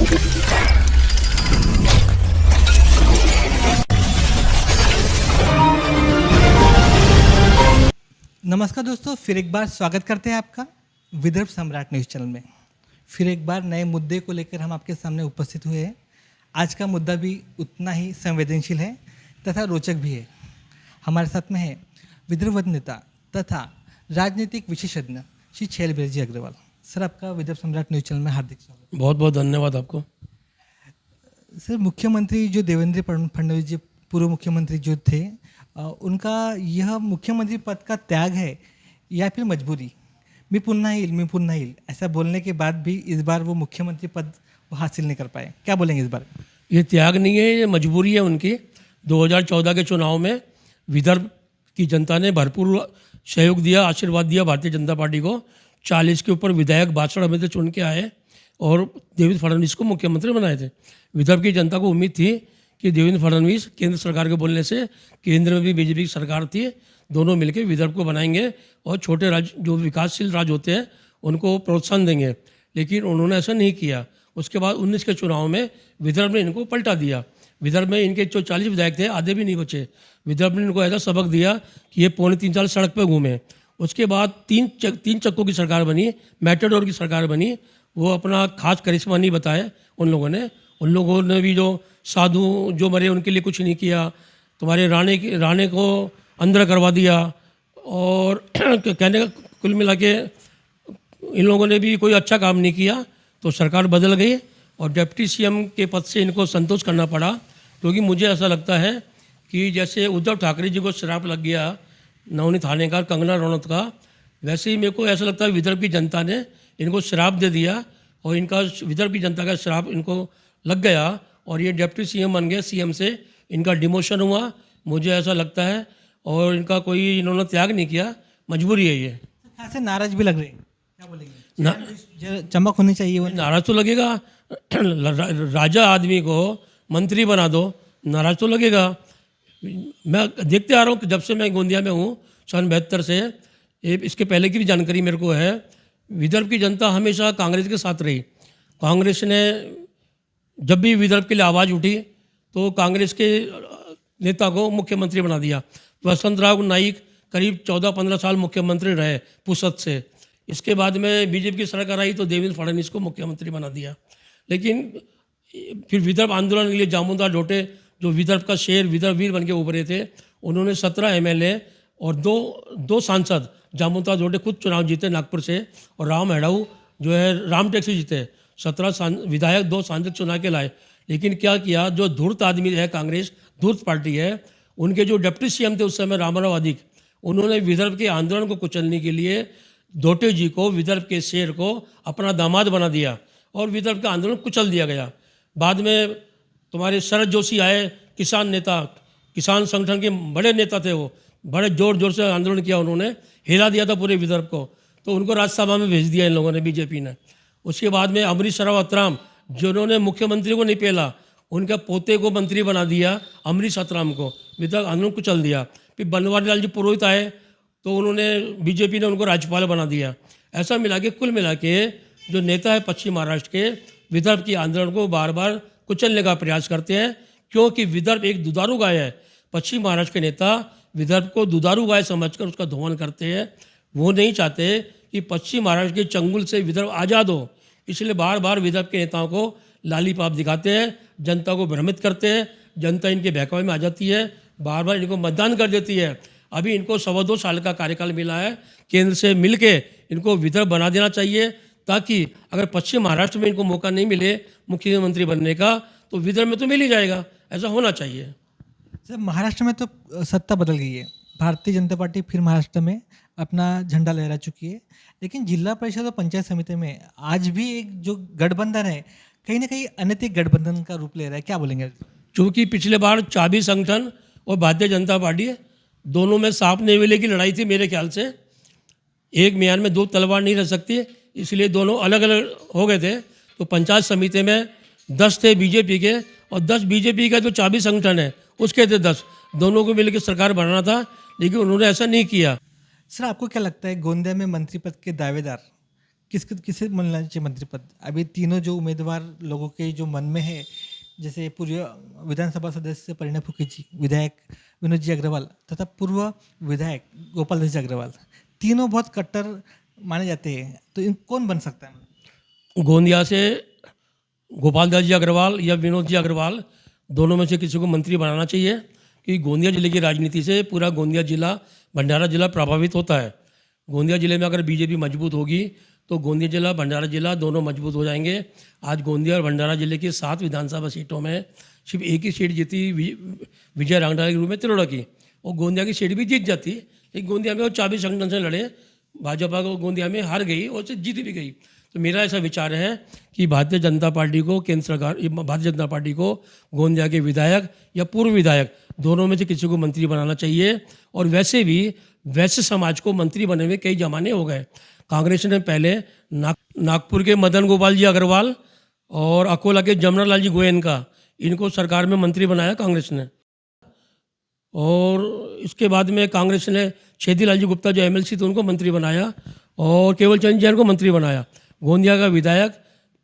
नमस्कार दोस्तों, फिर एक बार स्वागत करते हैं आपका विदर्भ सम्राट न्यूज़ चैनल में। फिर एक बार नए मुद्दे को लेकर हम आपके सामने उपस्थित हुए हैं। आज का मुद्दा भी उतना ही संवेदनशील है तथा रोचक भी है। हमारे साथ में है विदर्भ नेता तथा राजनीतिक विशेषज्ञ श्री छैलवीर जी अग्रवाल। सर, आपका विदर्भ सम्राट न्यूज़ चैनल में हार्दिक स्वागत। बहुत बहुत धन्यवाद आपको। सर, मुख्यमंत्री जो देवेंद्र फडणवीस जी पूर्व मुख्यमंत्री जो थे, उनका यह मुख्यमंत्री पद का त्याग है या फिर मजबूरी? मैं पुन्हा येईल ऐसा बोलने के बाद भी इस बार वो मुख्यमंत्री पद हासिल नहीं कर पाए। क्या बोलेंगे इस बार? ये त्याग नहीं है, ये मजबूरी है उनकी। 2014 के चुनाव में विदर्भ की जनता ने भरपूर सहयोग दिया, आशीर्वाद दिया भारतीय जनता पार्टी को। 40 के ऊपर विधायक बासठ में से चुन के आए और देवेंद्र फडणवीस को मुख्यमंत्री बनाए थे। विदर्भ की जनता को उम्मीद थी कि देवेंद्र फडणवीस केंद्र सरकार के बोलने से, केंद्र में भी बीजेपी की सरकार थी, दोनों मिलकर विदर्भ को बनाएंगे और छोटे राज्य जो विकासशील राज्य होते हैं उनको प्रोत्साहन देंगे। लेकिन उन्होंने ऐसा नहीं किया। उसके बाद 19 के चुनाव में विदर्भ ने इनको पलटा दिया। विदर्भ में इनके जो 40 विधायक थे आधे भी नहीं बचे। विदर्भ ने इनको ऐसा सबक दिया कि ये 3.25 साल सड़क पर घूमे। उसके बाद तीन चक्कों की सरकार बनी, मैटाडोर की सरकार बनी। वो अपना खास करिश्मा नहीं बताए उन लोगों ने भी जो साधु जो मरे उनके लिए कुछ नहीं किया। तुम्हारे राणे को अंदर करवा दिया। और कहने का कुल मिला के इन लोगों ने भी कोई अच्छा काम नहीं किया। तो सरकार बदल गई और डिप्टी सीएम के पद से इनको संतोष करना पड़ा। क्योंकि मुझे ऐसा लगता है कि जैसे उद्धव ठाकरे जी को श्राप लग गया नवनीत थाने का, कंगना रनौत का, वैसे ही मेरे को ऐसा लगता है विदर्भ की जनता ने इनको श्राप दे दिया और इनका विदर्भ की जनता का श्राप इनको लग गया और ये डिप्टी सीएम बन गए। सीएम से इनका डिमोशन हुआ, मुझे ऐसा लगता है। और इनका कोई इन्होंने त्याग नहीं किया, मजबूरी है ये। ऐसे नाराज भी लग रहे हैं, क्या बोलेंगे? चमक होनी चाहिए। वो नाराज तो लगेगा। राजा आदमी को मंत्री बना दो, नाराज तो लगेगा। मैं देखते आ रहा हूँ कि जब से मैं गोंदिया में हूँ सन 72 से, इसके पहले की भी जानकारी मेरे को है, विदर्भ की जनता हमेशा कांग्रेस के साथ रही। कांग्रेस ने जब भी विदर्भ के लिए आवाज़ उठी तो कांग्रेस के नेता को मुख्यमंत्री बना दिया। वसंतराव नाइक करीब 14-15 साल मुख्यमंत्री रहे पुसद से। इसके बाद में बीजेपी की सरकार आई तो देवेंद्र फडणवीस को मुख्यमंत्री बना दिया। लेकिन फिर विदर्भ आंदोलन के लिए जामुनदार ढोटे जो विदर्भ का शेर, विदर्भ वीर बन के उभरे थे, उन्होंने 17 एमएलए और दो सांसद जामुनदार ढोटे खुद चुनाव जीते नागपुर से, और राम हेडाऊ जो है राम टैक्सी जीते। 17 विधायक 2 सांसद चुना के लाए। लेकिन क्या किया, जो धूर्त आदमी है, कांग्रेस धूर्त पार्टी है, उनके जो डिप्टी सीएम थे उस समय रामाराव आदिक, उन्होंने विदर्भ के आंदोलन को कुचलने के लिए धोटे जी को, विदर्भ के शेर को अपना दामाद बना दिया और विदर्भ का आंदोलन कुचल दिया गया। बाद में तुम्हारे शरद जोशी आए, किसान नेता, किसान संगठन के बड़े नेता थे। वो बड़े जोर से आंदोलन किया, उन्होंने हिला दिया था पूरे विदर्भ को। तो उनको राज्यसभा में भेज दिया इन लोगों ने, बीजेपी ने। उसके बाद में अमरीश राव अतराम, जिन्होंने मुख्यमंत्री को नहीं पेला, उनके पोते को मंत्री बना दिया, अमरीश अतराम को, विदर्भ आंदोलन को चल दिया। फिर बनवारी लाल जी पुरोहित आए तो उन्होंने, बीजेपी ने उनको राज्यपाल बना दिया। ऐसा मिला के कुल मिला के जो नेता है पश्चिम महाराष्ट्र के, विदर्भ की आंदोलन को बार बार कुचलने का प्रयास करते हैं। क्योंकि विदर्भ एक दुधारू गाय है। पश्चिम महाराष्ट्र के नेता विदर्भ को दुधारू गाय समझकर उसका धोवन करते हैं। वो नहीं चाहते कि पश्चिम महाराष्ट्र के चंगुल से विदर्भ आज़ाद हो, इसलिए बार बार विदर्भ के नेताओं को लालीपाप दिखाते हैं, जनता को भ्रमित करते हैं। जनता इनके बहकावे में आ जाती है, बार बार इनको मतदान कर देती है। अभी इनको 2.25 साल का कार्यकाल मिला है, केंद्र से मिलके इनको विदर्भ बना देना चाहिए, ताकि अगर पश्चिम महाराष्ट्र में इनको मौका नहीं मिले मुख्यमंत्री बनने का तो विदर्भ में तो मिल ही जाएगा। ऐसा होना चाहिए। सर, महाराष्ट्र में तो सत्ता बदल गई है, भारतीय जनता पार्टी फिर महाराष्ट्र में अपना झंडा लहरा चुकी है। लेकिन जिला परिषद और पंचायत समिति में आज भी एक जो गठबंधन है, कहीं ना कहीं अनैतिक गठबंधन का रूप ले रहा है। क्या बोलेंगे? क्योंकि पिछले बार चाबी संगठन और भारतीय जनता पार्टी दोनों में सांप नेवले की लड़ाई थी मेरे ख्याल से। एक म्यान में 2 तलवार नहीं रह सकती, इसलिए दोनों अलग अलग हो गए थे। तो पंचायत समिति में 10 थे बीजेपी के और 10 बीजेपी का जो चाबी संगठन है उसके थे 10। दोनों को मिलकर सरकार बनाना था, लेकिन उन्होंने ऐसा नहीं किया। सर, आपको क्या लगता है गोंदिया में मंत्री पद के दावेदार किसे मिलना चाहिए मंत्री पद? अभी तीनों जो उम्मीदवार लोगों के जो मन में है, जैसे पूर्व विधानसभा सदस्य परिणय फुके जी, विधायक विनोद जी अग्रवाल तथा पूर्व विधायक गोपाल दास जी अग्रवाल, तीनों बहुत कट्टर माने जाते हैं, तो इन कौन बन सकता है? गोंदिया से गोपाल दास जी अग्रवाल या विनोद जी अग्रवाल, दोनों में से किसी को मंत्री बनाना चाहिए, क्योंकि गोंदिया जिले की राजनीति से पूरा गोंदिया जिला, भंडारा जिला प्रभावित होता है। गोंदिया जिले में अगर बीजेपी मजबूत होगी तो गोंदिया जिला, भंडारा जिला दोनों मजबूत हो जाएंगे। आज गोंदिया और भंडारा जिले की 7 विधानसभा सीटों में सिर्फ एक ही सीट जीती विजय रांगड़ा के रूप में तिरोड़ा की, और गोंदिया की सीट भी जीत जाती, लेकिन गोंदिया में वो 24 संगठन से लड़े, भाजपा को गोंदिया में हार गई और जीत भी गई। तो मेरा ऐसा विचार है कि भारतीय जनता पार्टी को, केंद्र सरकार, भारतीय जनता पार्टी को गोंदिया के विधायक या पूर्व विधायक दोनों में से किसी को मंत्री बनाना चाहिए। और वैसे भी वैश्य समाज को मंत्री बने हुए कई जमाने हो गए। कांग्रेस ने पहले नागपुर के मदन गोपाल जी अग्रवाल और अकोला के जमना लाल जी गोयनका, इनको सरकार में मंत्री बनाया कांग्रेस ने। और इसके बाद में कांग्रेस ने छेदीलाल जी गुप्ता जो एमएलसी थे उनको मंत्री बनाया, और केवल चंद जैन को मंत्री बनाया। गोंदिया का विधायक,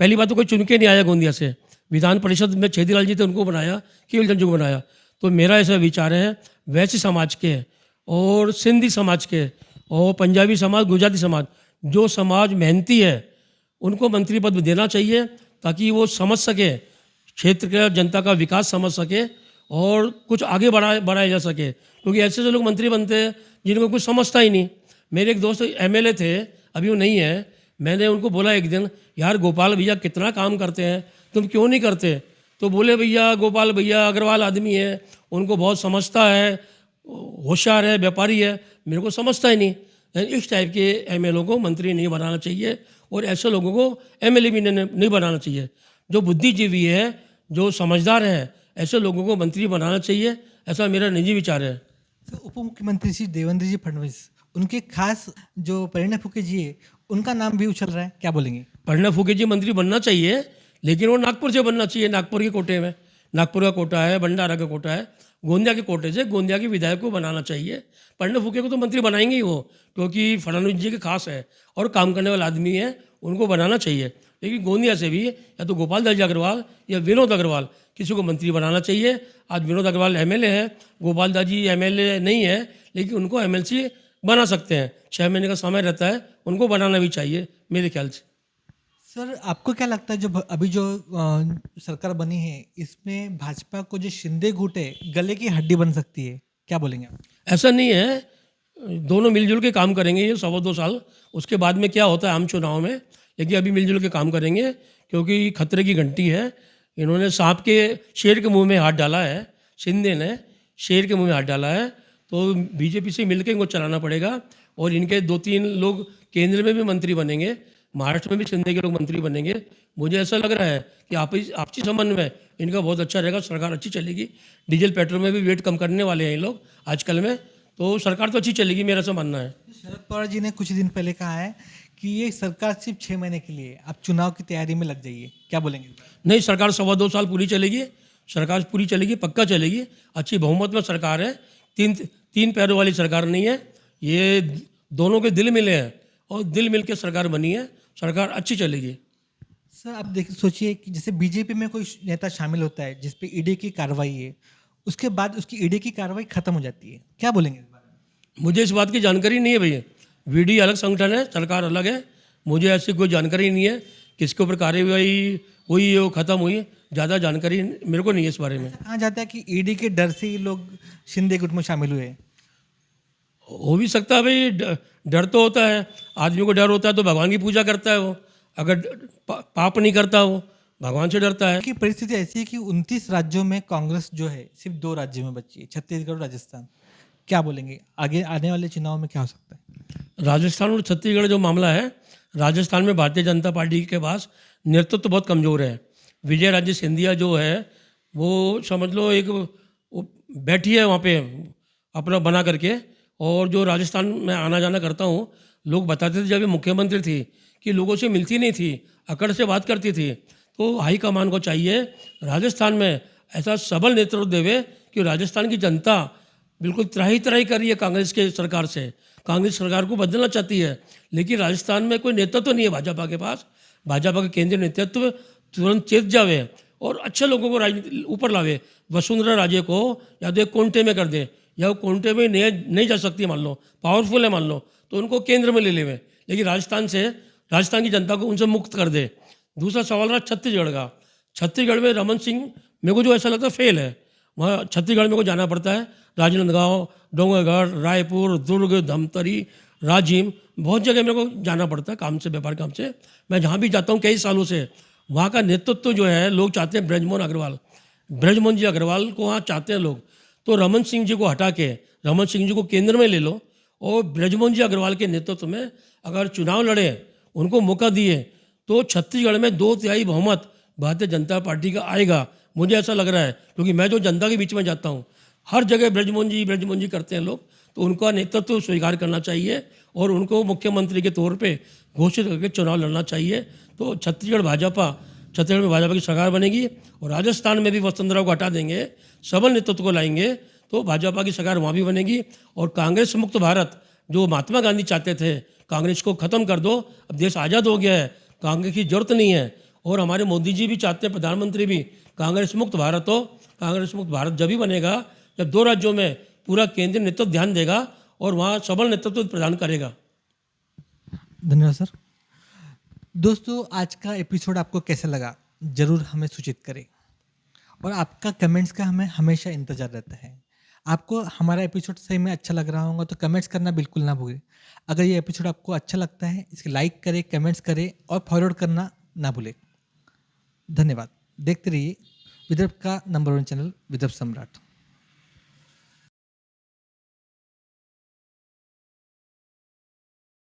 पहली बात तो कोई चुन के नहीं आया गोंदिया से, विधान परिषद में छेदीलाल जी थे उनको बनाया, केवल चंद जी को बनाया। तो मेरा ऐसा विचार है, वैश्य समाज के और सिंधी समाज के और पंजाबी समाज, गुजराती समाज, जो समाज मेहनती है उनको मंत्री पद देना चाहिए, ताकि वो समझ सके, क्षेत्र के जनता का विकास समझ सके और कुछ आगे बढ़ाया जा सके। क्योंकि ऐसे लोग मंत्री बनते हैं जिनको कुछ समझता ही नहीं। मेरे एक दोस्त एमएलए थे, अभी वो नहीं है, मैंने उनको बोला एक दिन, यार गोपाल भैया कितना काम करते हैं, तुम क्यों नहीं करते? तो बोले, भैया गोपाल भैया अग्रवाल आदमी है, उनको बहुत समझता है, होशियार है, व्यापारी है, मेरे को समझता ही नहीं। इस टाइप के एमएलए को मंत्री नहीं बनाना चाहिए, और ऐसे लोगों को एमएलए भी नहीं बनाना चाहिए। जो बुद्धिजीवी है, जो समझदार है, ऐसे लोगों को मंत्री बनाना चाहिए, ऐसा मेरा निजी विचार है। उप मुख्यमंत्री श्री देवेंद्र जी फडणवीस, उनके खास जो परिणय फुके जी है, उनका नाम भी उछल रहा है, क्या बोलेंगे? परिणय फुके जी मंत्री बनना चाहिए, लेकिन वो नागपुर से बनना चाहिए, नागपुर के कोटे में। नागपुर का कोटा है, भंडारा का कोटा है, गोंदिया के कोटे से गोंदिया के विधायक को बनाना चाहिए। परिणय फुके को तो मंत्री बनाएंगे ही वो, क्योंकि फडणवीस जी के खास है और काम करने वाला आदमी है, उनको बनाना चाहिए। लेकिन गोंदिया से भी या तो गोपाल दास जी अग्रवाल या विनोद अग्रवाल, किसी को मंत्री बनाना चाहिए। आज विनोद अग्रवाल एमएलए है, गोपाल दास जी एमएलए नहीं है, लेकिन उनको एमएलसी बना सकते हैं, 6 महीने का समय रहता है, उनको बनाना भी चाहिए मेरे ख्याल से। सर, आपको क्या लगता है जो अभी जो सरकार बनी है, इसमें भाजपा को जो शिंदे गुट है, गले की हड्डी बन सकती है, क्या बोलेंगे आप? ऐसा नहीं है, दोनों मिलजुल के काम करेंगे ये 1.25-2 साल, उसके बाद में क्या होता है आम चुनाव में, लेकिन अभी मिलजुल के काम करेंगे, क्योंकि खतरे की घंटी है। इन्होंने सांप के शेर के मुंह में हाथ डाला है, शिंदे ने शेर के मुंह में हाथ डाला है, तो बीजेपी से मिलकर इनको चलाना पड़ेगा। और इनके 2-3 लोग केंद्र में भी मंत्री बनेंगे, महाराष्ट्र में भी शिंदे के लोग मंत्री बनेंगे। मुझे ऐसा लग रहा है कि आपसी संबंध में इनका बहुत अच्छा रहेगा, सरकार अच्छी चलेगी। डीजल पेट्रोल में भी वेट कम करने वाले हैं ये लोग आजकल में, तो सरकार तो अच्छी चलेगी, मेरा ऐसा मानना है। शरद पवार जी ने कुछ दिन पहले कहा है कि ये सरकार सिर्फ 6 महीने के लिए, आप चुनाव की तैयारी में लग जाइए, क्या बोलेंगे? नहीं, सरकार 2.25 साल पूरी चलेगी, सरकार पूरी चलेगी, पक्का चलेगी। अच्छी बहुमत में सरकार है, तीन पैरों वाली सरकार नहीं है, ये दोनों के दिल मिले हैं और दिल मिल के सरकार बनी है, सरकार अच्छी चलेगी। सर, आप देखिए, सोचिए कि जैसे बीजेपी में कोई नेता शामिल होता है जिस पे ईडी की कार्रवाई है, उसके बाद उसकी ईडी की कार्रवाई खत्म हो जाती है, क्या बोलेंगे इस बारे में? मुझे इस बात की जानकारी नहीं है भैया, वीडी अलग संगठन है, सरकार अलग है, मुझे ऐसी कोई जानकारी नहीं है किसके ऊपर कार्रवाई हुई है, वो खत्म हुई है, ज़्यादा जानकारी मेरे को नहीं है इस बारे में। कहा जाता है कि ईडी के डर से ही लोग शिंदे गुट में शामिल हुए। हो भी सकता है भाई, डर तो होता है, आदमी को डर होता है तो भगवान की पूजा करता है वो, अगर पाप नहीं करता वो भगवान से डरता है। कि परिस्थिति ऐसी है कि 29 राज्यों में कांग्रेस जो है सिर्फ 2 राज्यों में बची है, छत्तीसगढ़ और राजस्थान, क्या बोलेंगे आगे आने वाले चुनाव में क्या हो सकता है? राजस्थान और छत्तीसगढ़ जो मामला है, राजस्थान में भारतीय जनता पार्टी के पास नेतृत्व तो बहुत कमज़ोर है। विजय राजे सिंधिया जो है वो समझ लो एक वो बैठी है वहाँ पे अपना बना करके, और जो राजस्थान में आना जाना करता हूँ, लोग बताते थे जब ये मुख्यमंत्री थी कि लोगों से मिलती नहीं थी, अकड़ से बात करती थी। तो हाईकमान को चाहिए राजस्थान में ऐसा सबल नेतृत्व देवे कि राजस्थान की जनता बिल्कुल त्राही त्राही कर रही है कांग्रेस के सरकार से। कांग्रेस सरकार को बदलना चाहती है, लेकिन राजस्थान में कोई नेतृत्व तो नहीं है भाजपा के पास। भाजपा के केंद्रीय नेतृत्व तुरंत चेत जावे और अच्छे लोगों को राजनीति ऊपर लावे। वसुंधरा राजे को या तो एक कोंटे में कर दे, या वो कोंटे में नहीं जा सकती मान लो, पावरफुल है मान लो, तो उनको केंद्र में ले लेवे, लेकिन राजस्थान की जनता को उनसे मुक्त कर दे। दूसरा सवाल रहा छत्तीसगढ़ का। छत्तीसगढ़ में रमन सिंह मेरे को जो ऐसा लगता है फेल है। वहाँ छत्तीसगढ़ में को जाना पड़ता है, राजनांदगांव, डोंगरगढ़, रायपुर, दुर्ग, धमतरी, राजिम, बहुत जगह मेरे को जाना पड़ता है काम से, व्यापार काम से। मैं जहाँ भी जाता हूँ कई सालों से, वहाँ का नेतृत्व जो है लोग चाहते हैं ब्रजमोहन जी अग्रवाल को वहाँ चाहते हैं लोग। तो रमन सिंह जी को हटा के रमन सिंह जी को केंद्र में ले लो और ब्रजमोहन जी अग्रवाल के नेतृत्व में अगर चुनाव लड़े, उनको मौका दिए, तो छत्तीसगढ़ में 2/3 बहुमत भारतीय जनता पार्टी का आएगा। मुझे ऐसा लग रहा है, क्योंकि मैं जो जनता के बीच में जाता हूँ, हर जगह ब्रजमोहन जी करते हैं लोग, तो उनका नेतृत्व स्वीकार करना चाहिए और उनको मुख्यमंत्री के तौर पे घोषित करके चुनाव लड़ना चाहिए। तो छत्तीसगढ़ में भाजपा की सरकार बनेगी और राजस्थान में भी वसुंधरा को हटा देंगे, सबल नेतृत्व को लाएंगे, तो भाजपा की सरकार वहाँ भी बनेगी। और कांग्रेस मुक्त भारत जो महात्मा गांधी चाहते थे, कांग्रेस को ख़त्म कर दो, अब देश आज़ाद हो गया है, कांग्रेस की जरूरत नहीं है। और हमारे मोदी जी भी चाहते हैं, प्रधानमंत्री भी, कांग्रेस मुक्त भारत हो। कांग्रेस मुक्त भारत जब ही बनेगा जब 2 राज्यों में पूरा केंद्रीय नेतृत्व ध्यान देगा और वहाँ सबल नेतृत्व प्रदान करेगा। धन्यवाद सर। दोस्तों, आज का एपिसोड आपको कैसा लगा ज़रूर हमें सूचित करें, और आपका कमेंट्स का हमें हमेशा इंतज़ार रहता है। आपको हमारा एपिसोड सही में अच्छा लग रहा होगा तो कमेंट्स करना बिल्कुल ना भूलें। अगर ये एपिसोड आपको अच्छा लगता है, इसे लाइक करें, कमेंट्स करें और फॉरवर्ड करना ना भूलें। धन्यवाद। देखते रहिए विदर्भ का नंबर 1 चैनल विदर्भ सम्राट।